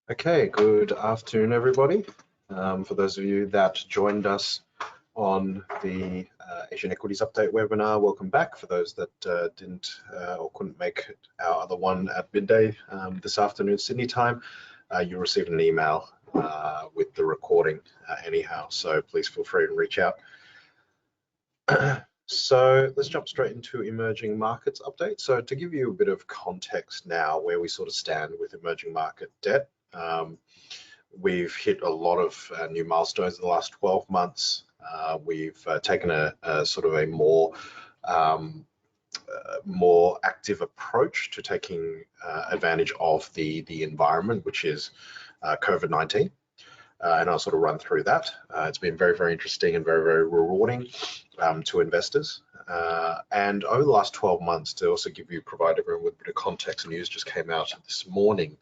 Okay, good afternoon, everybody. For those of you that joined us on the Asian Equities Update webinar, welcome back. For those that didn't or couldn't make our other one at midday this afternoon Sydney time, you received an email with the recording anyhow, so please feel free to reach out. So let's jump straight into emerging markets update. So to give you a bit of context now where we sort of stand with emerging market debt, we've hit a lot of new milestones in the last 12 months. We've taken a sort of a more active approach to taking advantage of the environment, which is COVID-19. And I'll sort of run through that. It's been very, very interesting and very, very rewarding to investors. And over the last 12 months, to also provide everyone with a bit of context, news just came out this morning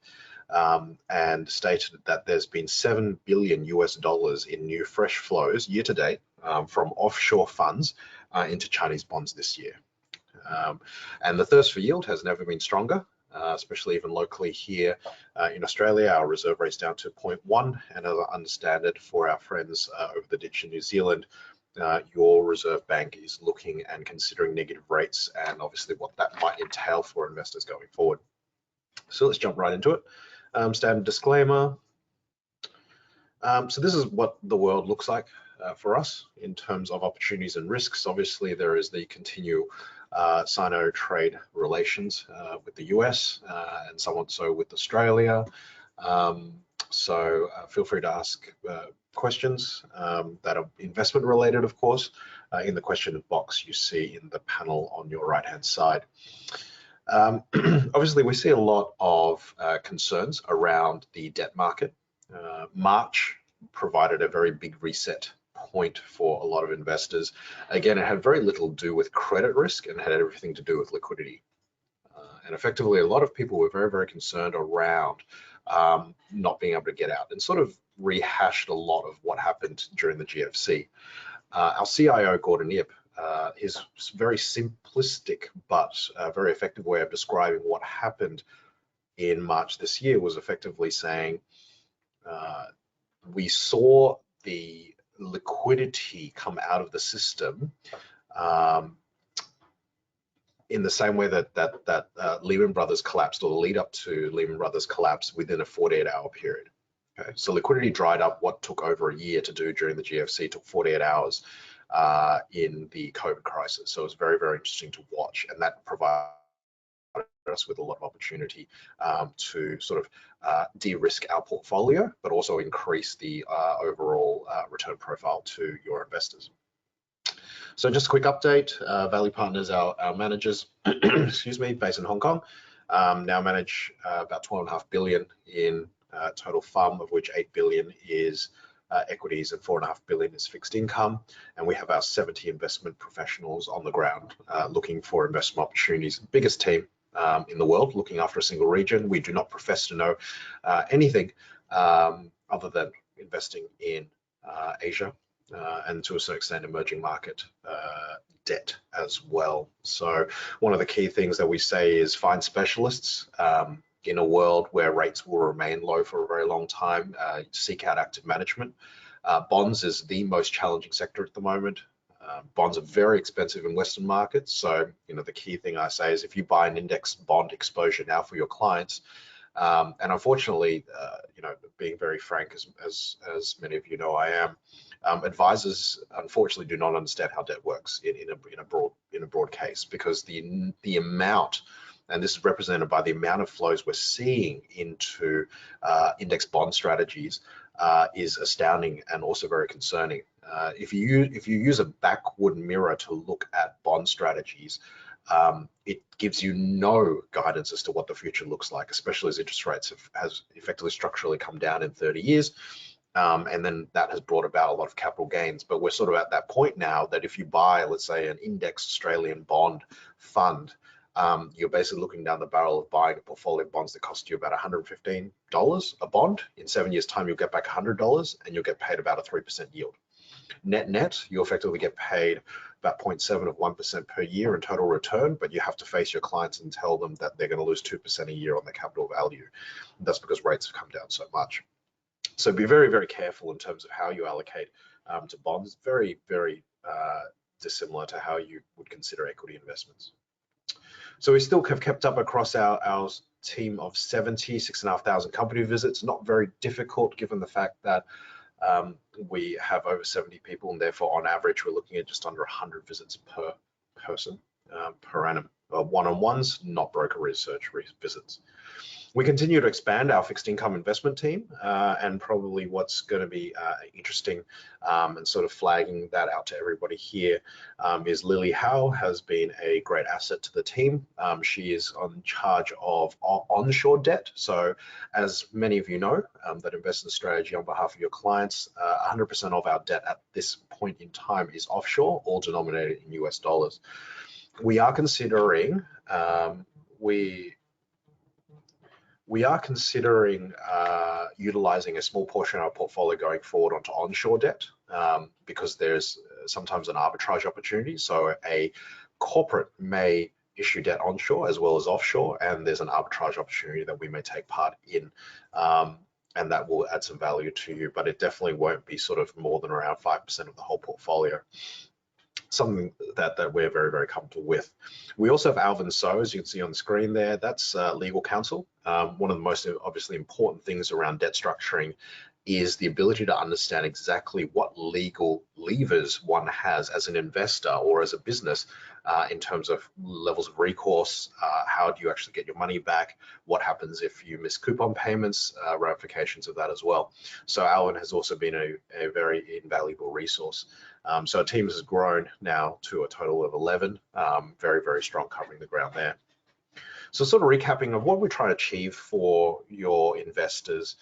and stated that there's been $7 billion in new fresh flows year to date from offshore funds into Chinese bonds this year. And the thirst for yield has never been stronger. Especially even locally here in Australia, our reserve rate's down to 0.1, and as I understand it, for our friends over the ditch in New Zealand, your reserve bank is looking and considering negative rates, and obviously what that might entail for investors going forward. So let's jump right into it. Standard disclaimer. So this is what the world looks like for us in terms of opportunities and risks. Obviously, there is the continual Sino trade relations with the US and somewhat so with Australia. So feel free to ask questions that are investment related, of course, in the question box you see in the panel on your right hand side. Obviously, we see a lot of concerns around the debt market. March provided a very big reset point for a lot of investors. Again, it had very little to do with credit risk and had everything to do with liquidity. And effectively, a lot of people were very, very concerned around not being able to get out, and sort of rehashed a lot of what happened during the GFC. Our CIO, Gordon Yip, his very simplistic but very effective way of describing what happened in March this year was effectively saying, we saw the liquidity come out of the system in the same way that Lehman Brothers collapsed, or the lead up to Lehman Brothers collapse, within a 48-hour period. Okay, so liquidity dried up. What took over a year to do during the GFC took 48 hours in the COVID crisis. So it was very, very interesting to watch, and that provided us with a lot of opportunity to sort of de-risk our portfolio, but also increase the overall return profile to your investors. So just a quick update, Value Partners, our managers, excuse me, based in Hong Kong, now manage about 12.5 billion in total FUM, of which 8 billion is equities and 4.5 billion is fixed income. And we have our 70 investment professionals on the ground looking for investment opportunities. Biggest team in the world, looking after a single region. We do not profess to know anything other than investing in Asia and to a certain extent emerging market debt as well. So one of the key things that we say is find specialists in a world where rates will remain low for a very long time. Seek out active management. Bonds is the most challenging sector at the moment. Bonds are very expensive in Western markets. So, the key thing I say is if you buy an index bond exposure now for your clients, and unfortunately, being very frank, as many of you know I am, advisors unfortunately do not understand how debt works in a broad case, because the amount, and this is represented by the amount of flows we're seeing into index bond strategies, is astounding and also very concerning. If you use a backward mirror to look at bond strategies, it gives you no guidance as to what the future looks like, especially as interest rates has effectively structurally come down in 30 years. And then that has brought about a lot of capital gains. But we're sort of at that point now that if you buy, let's say, an index Australian bond fund, you're basically looking down the barrel of buying a portfolio of bonds that cost you about $115 a bond. In 7 years' time, you'll get back $100 and you'll get paid about a 3% yield. Net, you effectively get paid about 0.7 of 1% per year in total return, but you have to face your clients and tell them that they're going to lose 2% a year on their capital value. That's because rates have come down so much. So be very, very careful in terms of how you allocate to bonds. Very, very dissimilar to how you would consider equity investments. So we still have kept up across our team of 70, 6,500 company visits. Not very difficult given the fact that we have over 70 people, and therefore on average we're looking at just under 100 visits per person per annum. One-on-ones, not broker research visits. We continue to expand our fixed income investment team, and probably what's going to be interesting and sort of flagging that out to everybody here is Lily Howe has been a great asset to the team. She is in charge of onshore debt. So as many of you know, that investment strategy on behalf of your clients, 100% of our debt at this point in time is offshore, all denominated in US dollars. We are considering utilizing a small portion of our portfolio going forward onto onshore debt because there's sometimes an arbitrage opportunity. So a corporate may issue debt onshore as well as offshore, and there's an arbitrage opportunity that we may take part in, and that will add some value to you, but it definitely won't be sort of more than around 5% of the whole portfolio. Something that we're very, very comfortable with. We also have Alvin So, as you can see on the screen there. That's legal counsel. One of the most obviously important things around debt structuring is the ability to understand exactly what legal levers one has as an investor or as a business in terms of levels of recourse, how do you actually get your money back, what happens if you miss coupon payments, ramifications of that as well. So Alvin has also been a very invaluable resource. So our team has grown now to a total of 11, very, very strong covering the ground there. So sort of recapping of what we're trying to achieve for your investors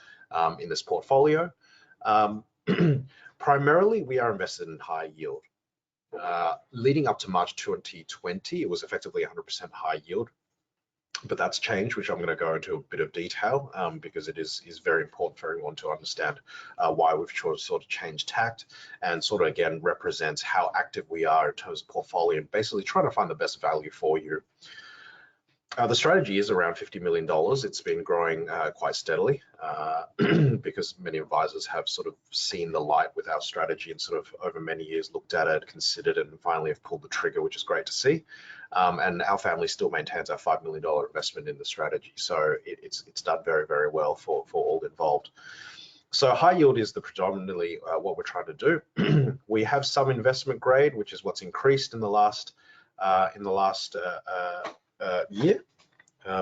in this portfolio. Primarily, we are invested in high yield. Leading up to March 2020, it was effectively 100% high yield, but that's changed, which I'm going to go into a bit of detail because it is very important for everyone to understand why we've sort of changed tact, and sort of again represents how active we are in terms of portfolio and basically trying to find the best value for you. The strategy is around $50 million. It's been growing quite steadily because many advisors have sort of seen the light with our strategy and sort of over many years looked at it, considered it, and finally have pulled the trigger, which is great to see. And our family still maintains our $5 million investment in the strategy. So it's done very, very well for all involved. So high yield is the predominantly what we're trying to do. We have some investment grade, which is what's increased in the last year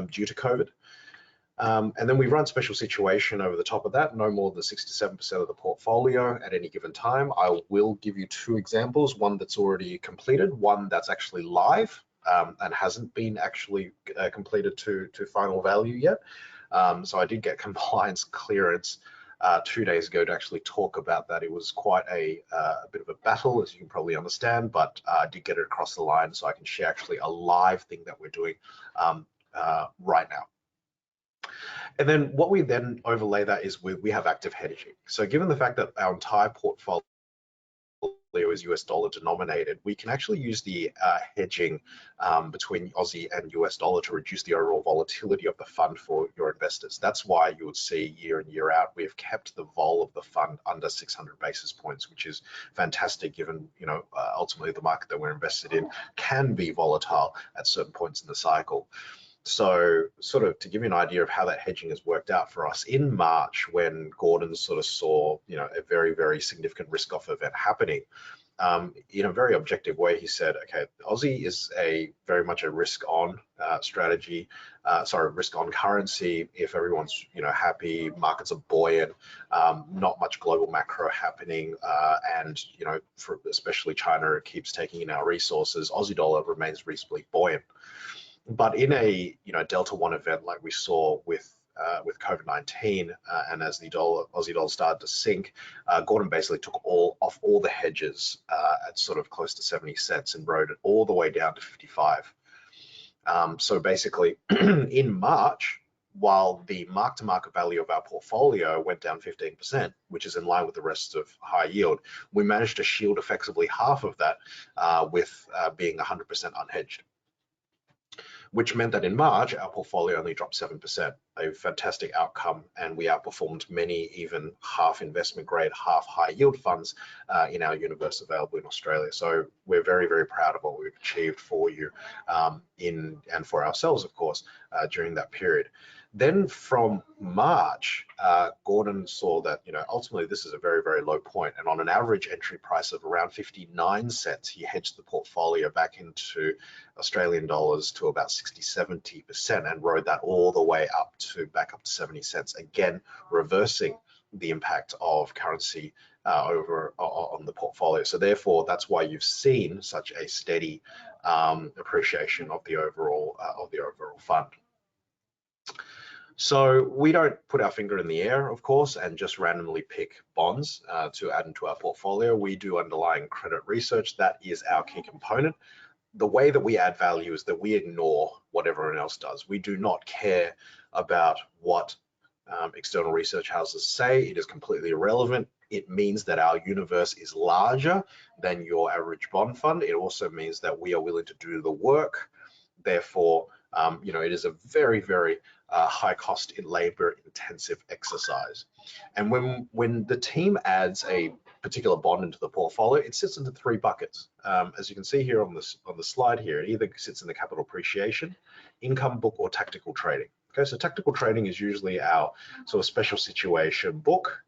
due to COVID. And then we run special situation over the top of that, no more than 67% of the portfolio at any given time. I will give you two examples, one that's already completed, one that's actually live and hasn't been actually completed to final value yet. So I did get compliance clearance 2 days ago to actually talk about that. It was quite a bit of a battle, as you can probably understand, but I did get it across the line, so I can share actually a live thing that we're doing right now. And then what we then overlay that is we have active hedging. So given the fact that our entire portfolio is US dollar denominated, we can actually use the hedging between Aussie and US dollar to reduce the overall volatility of the fund for your investors. That's why you would see year in, year out, we've kept the vol of the fund under 600 basis points, which is fantastic given, you know, ultimately the market that we're invested in can be volatile at certain points in the cycle. So sort of to give you an idea of how that hedging has worked out for us, in March when Gordon sort of saw, you know, a very, very significant risk off event happening, in a very objective way, he said, okay, Aussie is very much a risk on strategy, risk on currency. If everyone's, you know, happy, markets are buoyant, not much global macro happening, and, you know, especially China keeps taking in our resources, Aussie dollar remains reasonably buoyant. But in a, you know, Delta 1 event like we saw with COVID-19, and as the Aussie dollar started to sink, Gordon basically took off all the hedges at sort of close to 70 cents and rode it all the way down to 55. So basically, in March, while the mark-to-market value of our portfolio went down 15%, which is in line with the rest of high yield, we managed to shield effectively half of that with being 100% unhedged, which meant that in March, our portfolio only dropped 7%, a fantastic outcome, and we outperformed many even half investment grade, half high yield funds in our universe available in Australia. So we're very, very proud of what we've achieved for you and for ourselves, of course, during that period. Then from March, Gordon saw that, ultimately this is a very, very low point, and on an average entry price of around 59 cents, he hedged the portfolio back into Australian dollars to about 60–70% and rode that all the way back up to 70 cents, again reversing the impact of currency on the portfolio. So therefore, that's why you've seen such a steady appreciation of the overall fund. So we don't put our finger in the air, of course, and just randomly pick bonds to add into our portfolio. We do underlying credit research. That is our key component. The way that we add value is that we ignore what everyone else does. We do not care about what external research houses say. It is completely irrelevant. It means that our universe is larger than your average bond fund. It also means that we are willing to do the work. Therefore, it is a very, very high cost in labor intensive exercise. And when the team adds a particular bond into the portfolio, it sits into 3 buckets. As you can see here on the slide here, it either sits in the capital appreciation, income book, or tactical trading. Okay, so tactical trading is usually our sort of special situation book.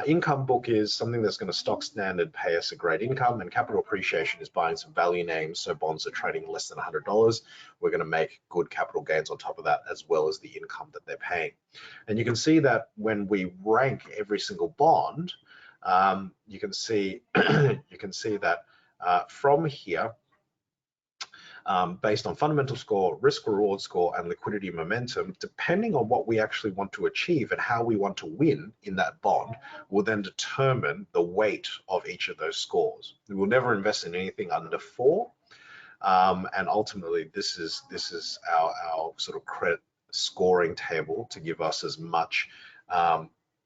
Income book is something that's going to stock standard pay us a great income, and capital appreciation is buying some value names. So bonds are trading less than $100. We're going to make good capital gains on top of that, as well as the income that they're paying. And you can see that when we rank every single bond, you can see that from here, based on fundamental score, risk reward score, and liquidity momentum, depending on what we actually want to achieve and how we want to win in that bond, will then determine the weight of each of those scores. We will never invest in anything under 4, and ultimately this is our sort of credit scoring table to give us as much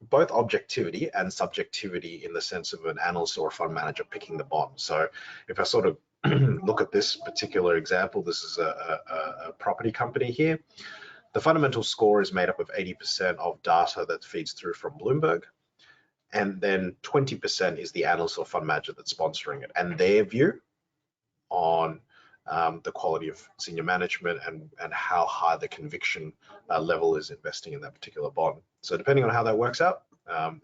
both objectivity and subjectivity in the sense of an analyst or a fund manager picking the bond. So if I sort of look at this particular example, this is a property company here. The fundamental score is made up of 80% of data that feeds through from Bloomberg, and then 20% is the analyst or fund manager that's sponsoring it, and their view on the quality of senior management and how high the conviction level is investing in that particular bond. So depending on how that works out,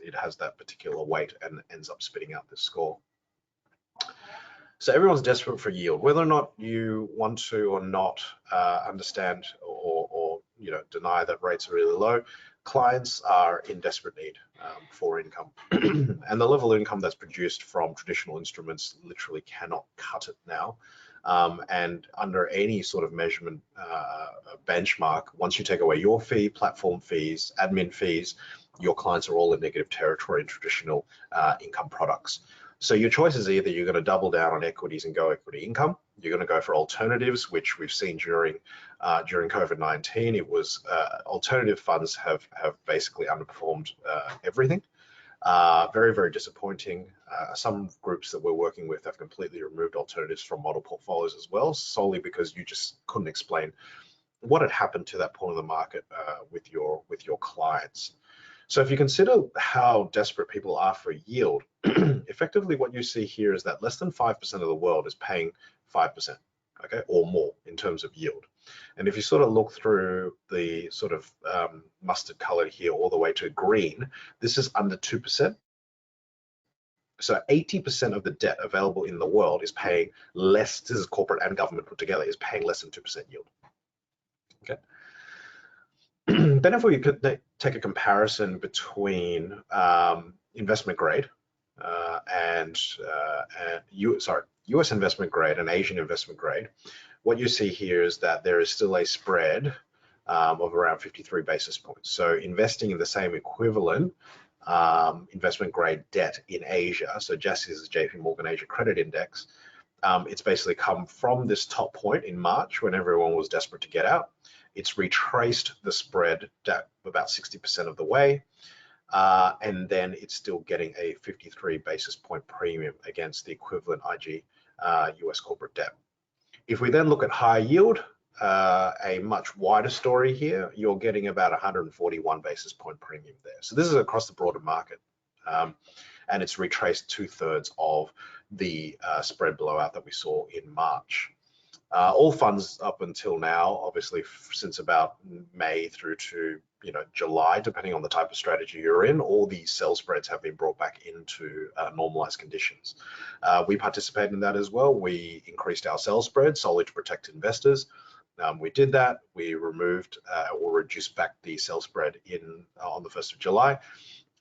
it has that particular weight and ends up spitting out this score. So everyone's desperate for yield, whether or not you want to or not understand or deny that rates are really low. Clients are in desperate need for income, and the level of income that's produced from traditional instruments literally cannot cut it now. And under any sort of measurement benchmark, once you take away your fee, platform fees, admin fees, your clients are all in negative territory in traditional income products. So your choice is either you're going to double down on equities and go equity income. You're going to go for alternatives, which we've seen during COVID-19. It was alternative funds have basically underperformed everything. Very, very disappointing. Some groups that we're working with have completely removed alternatives from model portfolios as well, solely because you just couldn't explain what had happened to that point of the market with your clients. So if you consider how desperate people are for yield, effectively what you see here is that less than 5% of the world is paying 5%, okay, or more in terms of yield. And if you sort of look through the sort of mustard color here all the way to green, this is under 2%. So 80% of the debt available in the world is paying less, this is corporate and government put together, is paying less than 2% yield, okay? Then if we could take a comparison between investment grade US investment grade and Asian investment grade, what you see here is that there is still a spread of around 53 basis points. So investing in the same equivalent investment grade debt in Asia, so just as the JP Morgan Asia Credit Index, it's basically come from this top point in March when everyone was desperate to get out. It's retraced the spread about 60% of the way, and then it's still getting a 53 basis point premium against the equivalent IG US corporate debt. If we then look at high yield, a much wider story here, you're getting about 141 basis point premium there. So this is across the broader market. And it's retraced 2/3 of the spread blowout that we saw in March. All funds up until now, obviously since about May through to July, depending on the type of strategy you're in, all these sell spreads have been brought back into normalized conditions. We participated in that as well. We increased our sell spread solely to protect investors. We did that. We removed or reduced back the sell spread on the 1st of July.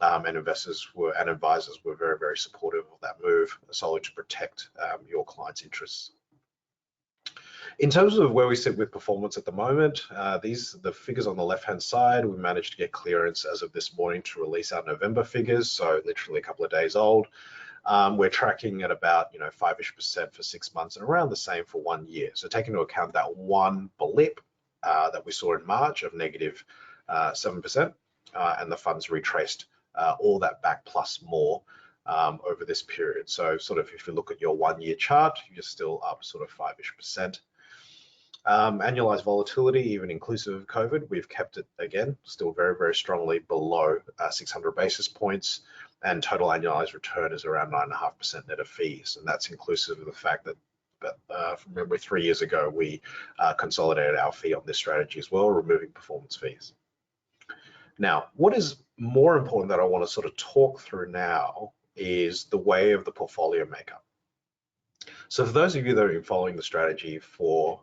And investors and advisors were very, very supportive of that move, solely to protect your clients' interests. In terms of where we sit with performance at the moment, the figures on the left-hand side, we managed to get clearance as of this morning to release our November figures, so literally a couple of days old. We're tracking at about 5-ish% for 6 months and around the same for 1 year. So take into account that one blip that we saw in March of negative 7%, and the funds retraced all that back plus more over this period. So sort of if you look at your 1 year chart, you're still up sort of 5-ish%. Annualized volatility, even inclusive of COVID, we've kept it again, still very, very strongly below 600 basis points, and total annualized return is around 9.5% net of fees. And that's inclusive of the fact that from memory 3 years ago, we consolidated our fee on this strategy as well, removing performance fees. Now, what is more important that I want to sort of talk through now is the way of the portfolio makeup. So for those of you that have been following the strategy for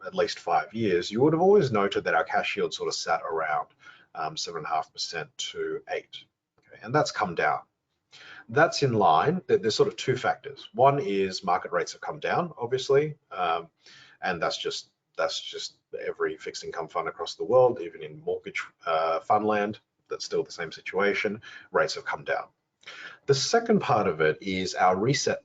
at least 5 years, you would have always noted that our cash yield sort of sat around 7.5% to 8%, okay? And that's come down. That's in line. There's sort of two factors. One is market rates have come down, obviously, and that's just every fixed income fund across the world, even in mortgage fund land, that's still the same situation. Rates have come down. The second part of it is our reset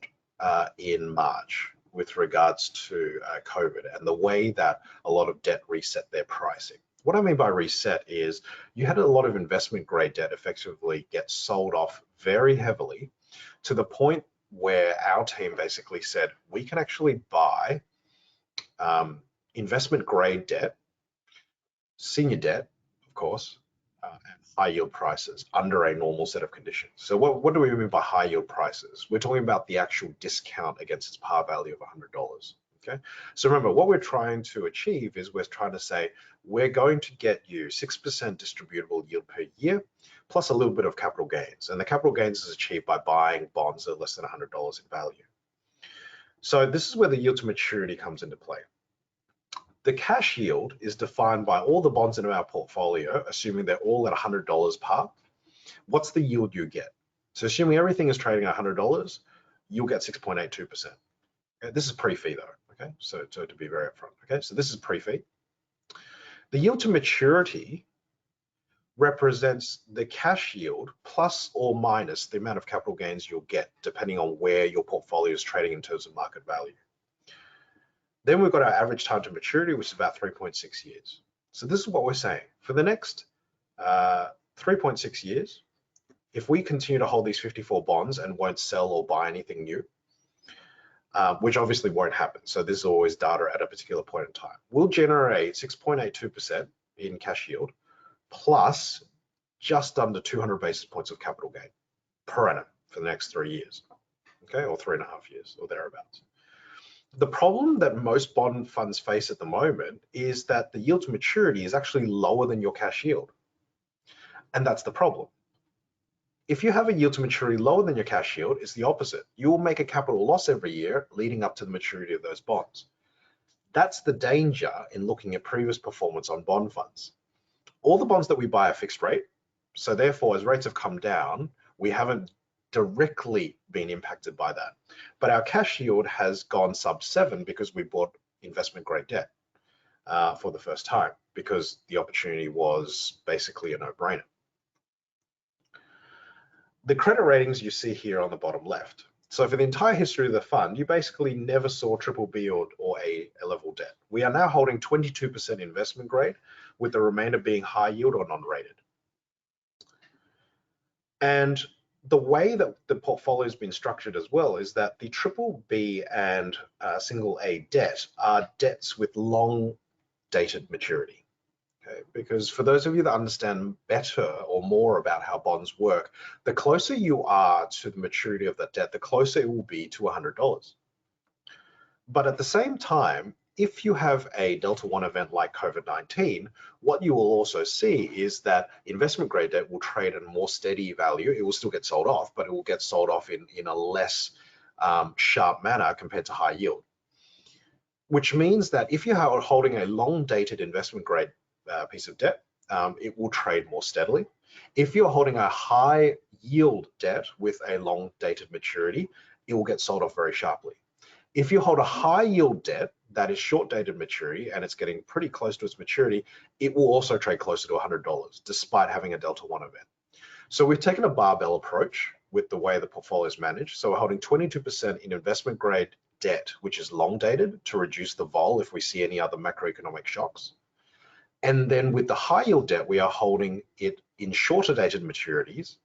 in March with regards to COVID and the way that a lot of debt reset their pricing. What I mean by reset is you had a lot of investment grade debt effectively get sold off very heavily to the point where our team basically said, we can actually buy investment grade debt, senior debt, of course, at high yield prices under a normal set of conditions. So what do we mean by high yield prices? We're talking about the actual discount against its par value of $100. Okay, so remember, what we're trying to achieve is we're trying to say we're going to get you 6% distributable yield per year, plus a little bit of capital gains. And the capital gains is achieved by buying bonds at less than $100 in value. So this is where the yield to maturity comes into play. The cash yield is defined by all the bonds in our portfolio, assuming they're all at $100 par. What's the yield you get? So assuming everything is trading at $100, you'll get 6.82%. Okay? This is pre-fee though. Okay, so to be very upfront. Okay, so this is pre-fee. The yield to maturity represents the cash yield plus or minus the amount of capital gains you'll get depending on where your portfolio is trading in terms of market value. Then we've got our average time to maturity, which is about 3.6 years. So this is what we're saying. For the next 3.6 years, if we continue to hold these 54 bonds and won't sell or buy anything new, which obviously won't happen. So this is always data at a particular point in time. We'll generate 6.82% in cash yield plus just under 200 basis points of capital gain per annum for the next 3 years, okay, or 3.5 years or thereabouts. The problem that most bond funds face at the moment is that the yield to maturity is actually lower than your cash yield. And that's the problem. If you have a yield to maturity lower than your cash yield, it's the opposite. You will make a capital loss every year leading up to the maturity of those bonds. That's the danger in looking at previous performance on bond funds. All the bonds that we buy are fixed rate. So therefore, as rates have come down, we haven't directly been impacted by that. But our cash yield has gone sub 7 because we bought investment grade debt for the first time because the opportunity was basically a no-brainer. The credit ratings you see here on the bottom left. So for the entire history of the fund, you basically never saw triple B or A level debt. We are now holding 22% investment grade, with the remainder being high yield or non-rated. And the way that the portfolio has been structured as well is that the triple B and single A debt are debts with long dated maturity. Okay, because for those of you that understand better or more about how bonds work, the closer you are to the maturity of that debt, the closer it will be to $100. But at the same time, if you have a Delta 1 event like COVID-19, what you will also see is that investment grade debt will trade at a more steady value. It will still get sold off, but it will get sold off in a less sharp manner compared to high yield. Which means that if you are holding a long dated investment grade piece of debt, it will trade more steadily. If you're holding a high yield debt with a long dated maturity, it will get sold off very sharply. If you hold a high yield debt that is short dated maturity and it's getting pretty close to its maturity, it will also trade closer to $100 despite having a Delta 1 event. So we've taken a barbell approach with the way the portfolio is managed. So we're holding 22% in investment grade debt, which is long dated, to reduce the vol if we see any other macroeconomic shocks. And then with the high yield debt, we are holding it in shorter dated maturities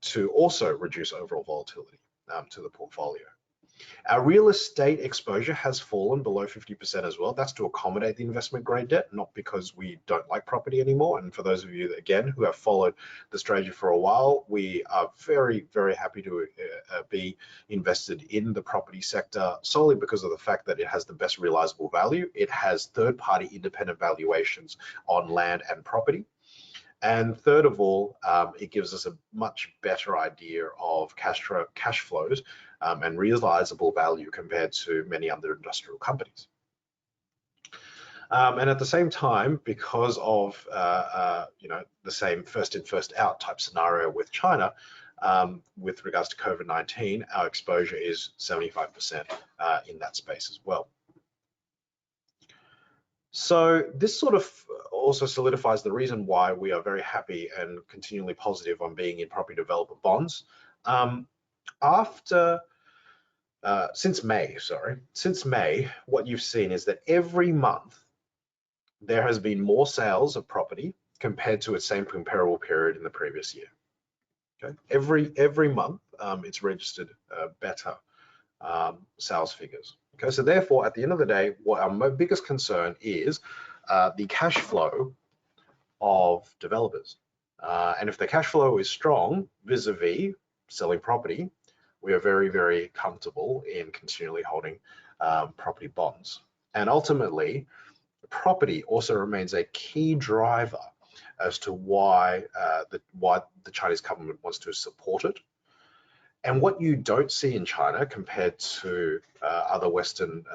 to also reduce overall volatility to the portfolio. Our real estate exposure has fallen below 50% as well. That's to accommodate the investment grade debt, not because we don't like property anymore. And for those of you, again, who have followed the strategy for a while, we are very, very happy to be invested in the property sector solely because of the fact that it has the best realizable value. It has third-party independent valuations on land and property. And third of all, it gives us a much better idea of cash flows and realizable value compared to many other industrial companies. And at the same time, because of the same first in, first out type scenario with China, with regards to COVID-19, our exposure is 75% in that space as well. So this sort of also solidifies the reason why we are very happy and continually positive on being in property developer bonds. Since May, what you've seen is that every month there has been more sales of property compared to its same comparable period in the previous year. Okay, every month it's registered better sales figures. Okay, so therefore, at the end of the day, what our biggest concern is the cash flow of developers. And if the cash flow is strong vis-a-vis selling property, we are very, very comfortable in continually holding property bonds. And ultimately, property also remains a key driver as to why the Chinese government wants to support it. And what you don't see in China compared to other Western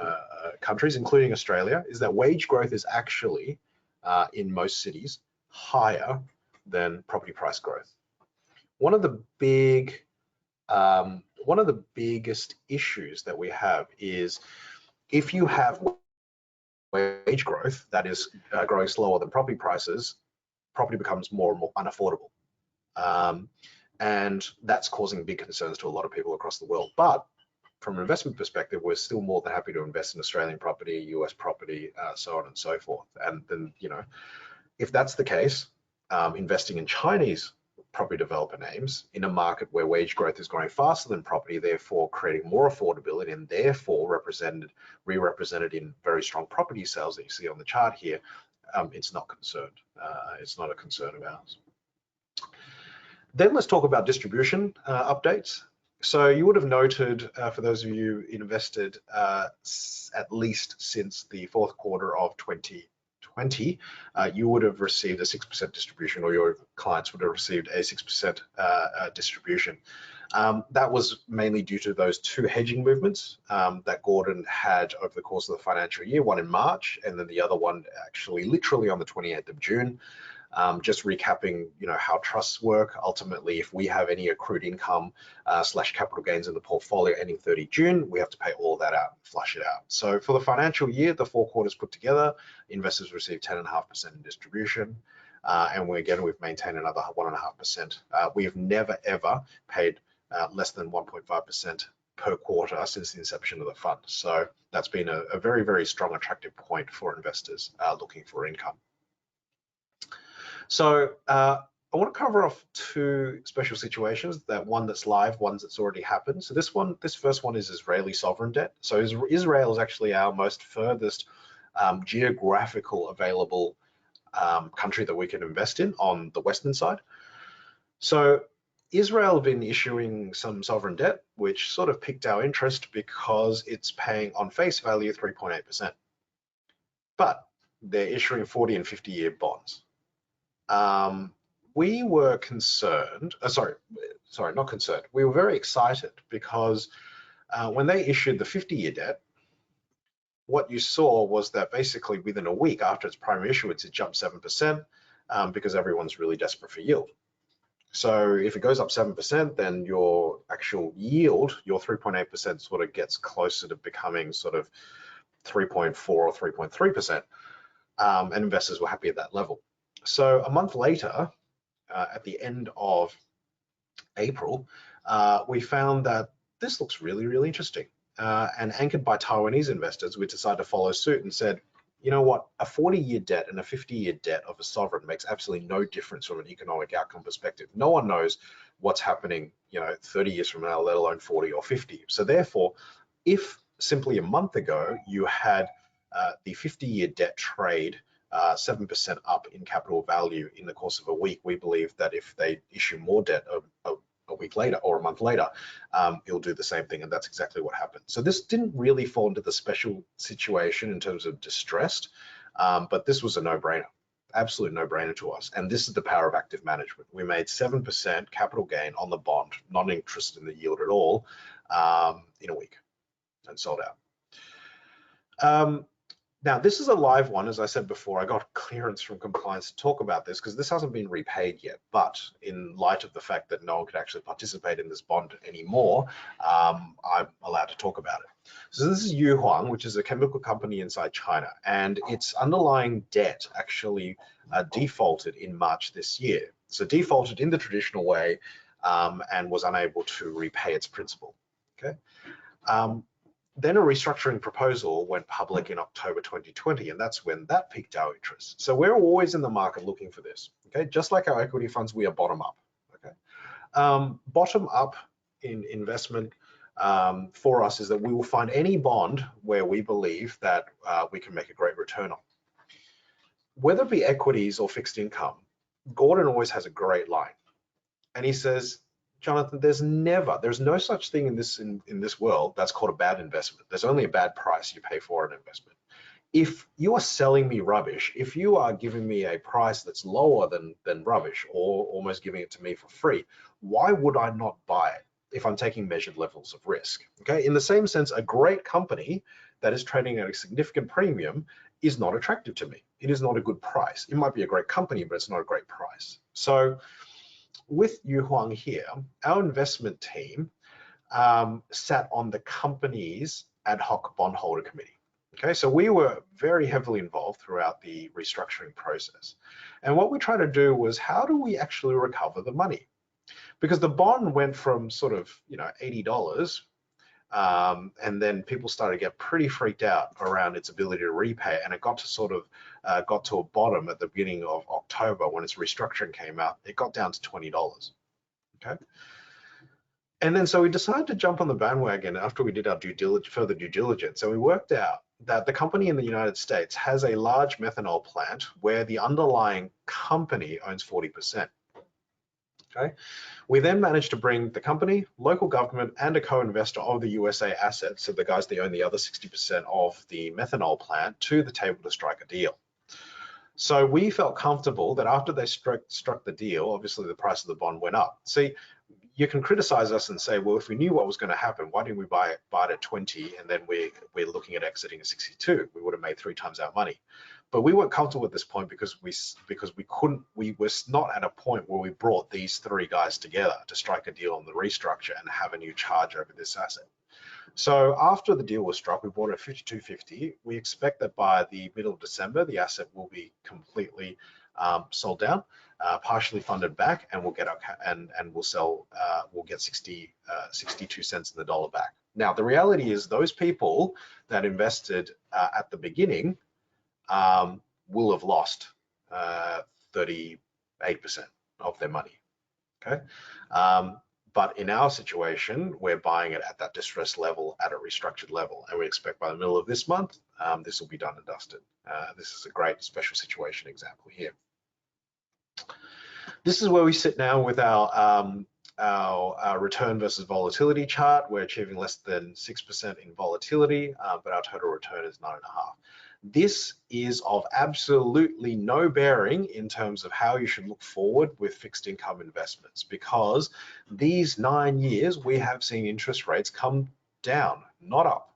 countries, including Australia, is that wage growth is actually, in most cities, higher than property price growth. One of the biggest issues that we have is if you have wage growth that is growing slower than property prices, property becomes more and more unaffordable. And that's causing big concerns to a lot of people across the world. But from an investment perspective, we're still more than happy to invest in Australian property, US property, so on and so forth. And then, if that's the case, investing in Chinese property developer names in a market where wage growth is growing faster than property, therefore creating more affordability and therefore re-represented in very strong property sales that you see on the chart here, it's not concerned. It's not a concern of ours. Then let's talk about distribution updates. So you would have noted, for those of you invested at least since the fourth quarter of 2020, you would have received a 6% distribution, or your clients would have received a 6% distribution. That was mainly due to those two hedging movements that Gordon had over the course of the financial year, one in March, and then the other one actually literally on the 28th of June. Just recapping, how trusts work. Ultimately, if we have any accrued income / capital gains in the portfolio ending 30 June, we have to pay all that out and flush it out. So for the financial year, the 4 quarters put together, investors received 10.5% in distribution. And we've maintained another 1.5%. We have never, ever paid less than 1.5% per quarter since the inception of the fund. So that's been a very, very strong attractive point for investors looking for income. So I want to cover off two special situations, that one that's live, one that's already happened. So this first one is Israeli sovereign debt. So Israel is actually our most furthest geographical available country that we can invest in on the Western side. So Israel have been issuing some sovereign debt, which sort of piqued our interest because it's paying on face value 3.8%. But they're issuing 40 and 50-year bonds. We were concerned, not concerned. We were very excited because when they issued the 50-year debt, what you saw was that basically within a week after its primary issuance, it jumped 7% because everyone's really desperate for yield. So if it goes up 7%, then your actual yield, your 3.8% sort of gets closer to becoming sort of 3.4 or 3.3%, and investors were happy at that level. So a month later, at the end of April, we found that this looks really, really interesting. And anchored by Taiwanese investors, we decided to follow suit and said, you know what, a 40-year debt and a 50-year debt of a sovereign makes absolutely no difference from an economic outcome perspective. No one knows what's happening, 30 years from now, let alone 40 or 50. So therefore, if simply a month ago you had the 50-year debt trade 7% up in capital value in the course of a week, we believe that if they issue more debt a week later or a month later, it'll do the same thing, and that's exactly what happened. So this didn't really fall into the special situation in terms of distressed, but this was a no-brainer, absolute no-brainer to us, and this is the power of active management. We made 7% capital gain on the bond, not interested in the yield at all, in a week, and sold out. Now, this is a live one. As I said before, I got clearance from compliance to talk about this because this hasn't been repaid yet. But in light of the fact that no one could actually participate in this bond anymore, I'm allowed to talk about it. So this is Yuhuang, which is a chemical company inside China, and its underlying debt actually defaulted in March this year. So defaulted in the traditional way and was unable to repay its principal. Okay. Then a restructuring proposal went public in October 2020, and that's when that piqued our interest. So we're always in the market looking for this, okay? Just like our equity funds, we are bottom up, okay? Bottom up in investment for us is that we will find any bond where we believe that we can make a great return on. Whether it be equities or fixed income, Gordon always has a great line, and he says, Jonathan, there's no such thing in this world that's called a bad investment. There's only a bad price you pay for an investment. If you are selling me rubbish, if you are giving me a price that's lower than rubbish or almost giving it to me for free, why would I not buy it if I'm taking measured levels of risk? Okay, in the same sense, a great company that is trading at a significant premium is not attractive to me. It is not a good price. It might be a great company, but it's not a great price. So with Yuhuang here, our investment team sat on the company's ad hoc bondholder committee. Okay, so we were very heavily involved throughout the restructuring process. And what we tried to do was, how do we actually recover the money? Because the bond went from sort of, $80, and then people started to get pretty freaked out around its ability to repay, and it got to sort of got to a bottom at the beginning of October when its restructuring came out. It got down to $20. Okay, and then so we decided to jump on the bandwagon after we did our further due diligence. So we worked out that the company in the United States has a large methanol plant where the underlying company owns 40%. Okay. We then managed to bring the company, local government, and a co-investor of the USA assets, so the guys that own the other 60% of the methanol plant, to the table to strike a deal. So we felt comfortable that after they struck the deal, obviously the price of the bond went up. See, you can criticize us and say, well, if we knew what was going to happen, why didn't we buy it at 20 and then we're looking at exiting at 62? We would have made 3 times our money. But we weren't comfortable at this point because we were not at a point where we brought these 3 guys together to strike a deal on the restructure and have a new charge over this asset. So after the deal was struck, we bought it at 52.50. We expect that by the middle of December, the asset will be completely sold down, partially funded back, and we'll get our and we'll sell. We'll get 62 cents in the dollar back. Now the reality is those people that invested at the beginning will have lost 38% of their money. Okay. But in our situation, we're buying it at that distress level, at a restructured level, and we expect by the middle of this month, this will be done and dusted. This is a great special situation example here. This is where we sit now with our return versus volatility chart. We're achieving less than 6% in volatility, but our total return is 9.5%. This is of absolutely no bearing in terms of how you should look forward with fixed income investments, because these 9 years we have seen interest rates come down, not up.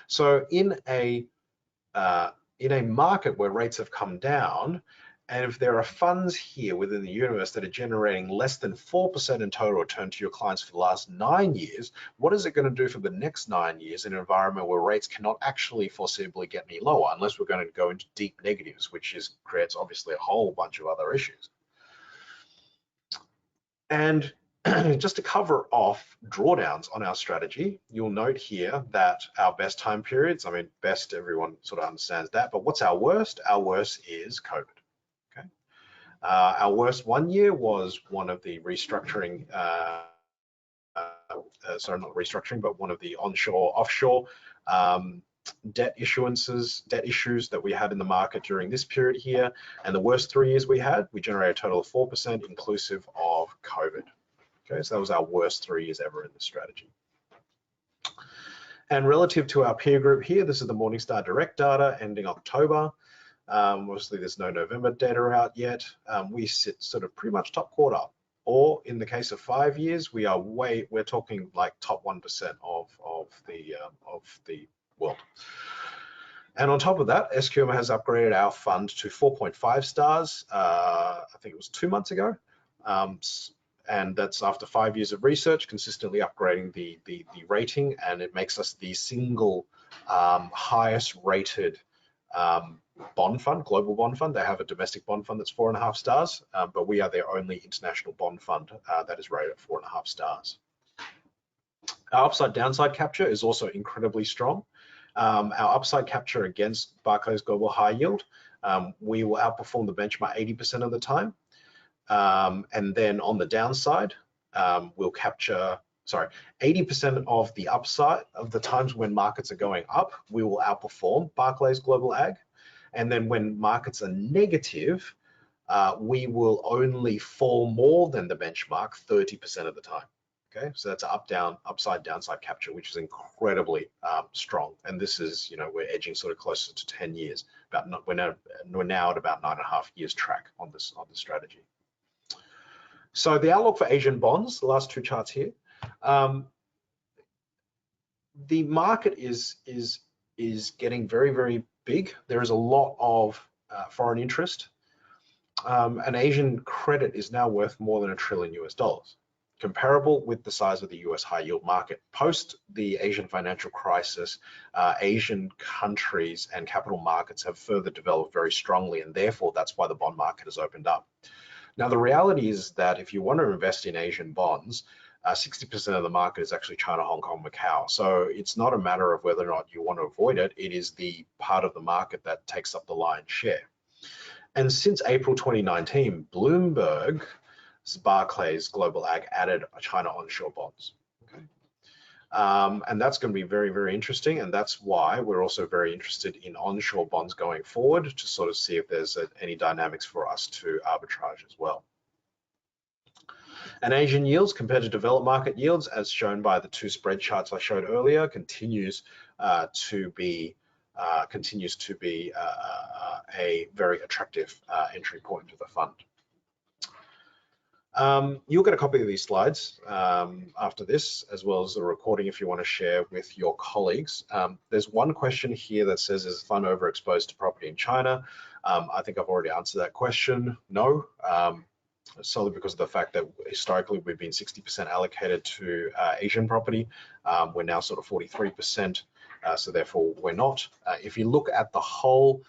So in a market where rates have come down, and if there are funds here within the universe that are generating less than 4% in total return to your clients for the last 9 years, what is it going to do for the next 9 years in an environment where rates cannot actually foreseeably get any lower, unless we're going to go into deep negatives, which creates obviously a whole bunch of other issues. And just to cover off drawdowns on our strategy, you'll note here that our best time periods, I mean, best, everyone sort of understands that, but what's our worst? Our worst is COVID. Okay. Our worst 1 year was one of the restructuring, sorry, not restructuring, but one of the onshore, offshore debt issues that we had in the market during this period here. And the worst 3 years we generated a total of 4% inclusive of COVID. Okay, so that was our worst 3 years ever in this strategy. And relative to our peer group here, this is the Morningstar direct data ending October. Obviously, there's no November data out yet. We sit sort of pretty much top quartile, or in the case of 5 years, we're talking like top 1% of the world. And on top of that, SQM has upgraded our fund to 4.5 stars. I think it was 2 months ago. And that's after 5 years of research, consistently upgrading the rating, and it makes us the single highest rated bond fund, global bond fund. They have a domestic bond fund that's 4.5 stars, but we are their only international bond fund that is rated at 4.5 stars. Our upside downside capture is also incredibly strong. Our upside capture against Barclays Global High Yield, we will outperform the benchmark 80% of the time. And then on the downside, we'll capture, 80% of the upside of the times when markets are going up, we will outperform Barclays Global Ag. And then when markets are negative, we will only fall more than the benchmark 30% of the time. Okay, so that's an upside downside capture, which is incredibly strong. And this is, we're edging sort of closer to 10 years. We're now at about 9.5 years track on this strategy. So the outlook for Asian bonds, the last 2 charts here. The market is getting very, very big. There is a lot of foreign interest. And Asian credit is now worth more than $1 trillion, comparable with the size of the US high yield market. Post the Asian financial crisis, Asian countries and capital markets have further developed very strongly, and therefore that's why the bond market has opened up. Now, the reality is that if you want to invest in Asian bonds, 60% of the market is actually China, Hong Kong, Macau. So it's not a matter of whether or not you want to avoid it. It is the part of the market that takes up the lion's share. And since April 2019, Bloomberg's Barclays Global Ag added China onshore bonds. Okay. And that's going to be very, very interesting. And that's why we're also very interested in onshore bonds going forward, to sort of see if there's any dynamics for us to arbitrage as well. And Asian yields compared to developed market yields, as shown by the 2 spread charts I showed earlier, continues to be a very attractive entry point to the fund. You'll get a copy of these slides after this, as well as the recording if you want to share with your colleagues. There's one question here that says, is the fund overexposed to property in China? I think I've already answered that question. No, solely because of the fact that historically we've been 60% allocated to Asian property. We're now sort of 43%, so therefore we're not. If you look at the whole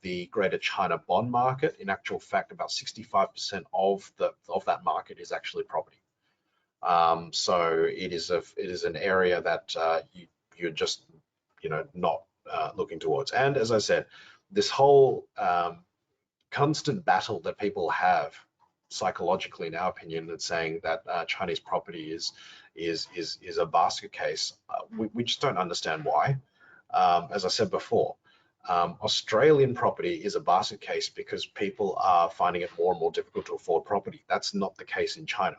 the Greater China bond market. In actual fact, about 65% of that market is actually property. So it is an area that you're just not looking towards. And as I said, this whole constant battle that people have psychologically, in our opinion, that's saying that Chinese property is a basket case. We just don't understand why. As I said before, Australian property is a basket case because people are finding it more and more difficult to afford property. That's not the case in China.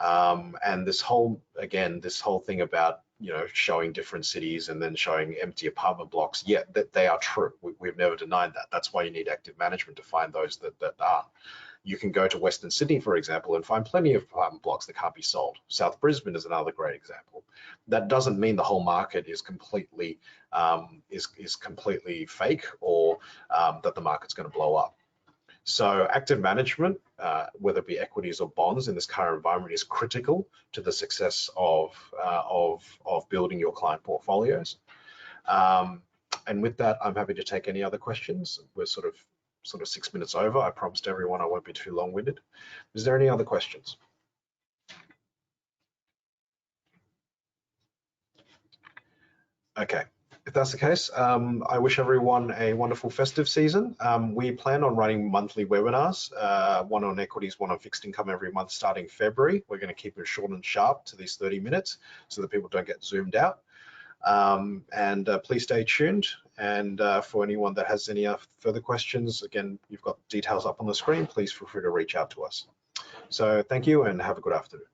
And this whole thing about showing different cities and then showing empty apartment blocks, yeah, that they are true. We've never denied that. That's why you need active management to find those that are. You can go to Western Sydney, for example, and find plenty of apartment blocks that can't be sold. South Brisbane is another great example. That doesn't mean the whole market is completely completely fake, or that the market's going to blow up. So active management, whether it be equities or bonds in this current environment, is critical to the success of building your client portfolios. And with that, I'm happy to take any other questions. We're sort of 6 minutes over. I promised everyone I won't be too long-winded. Is there any other questions? Okay. If that's the case, I wish everyone a wonderful festive season. We plan on running monthly webinars, one on equities, one on fixed income every month starting February. We're going to keep it short and sharp to these 30 minutes so that people don't get zoomed out. And please stay tuned. And for anyone that has any further questions, again, you've got details up on the screen. Please feel free to reach out to us. So thank you and have a good afternoon.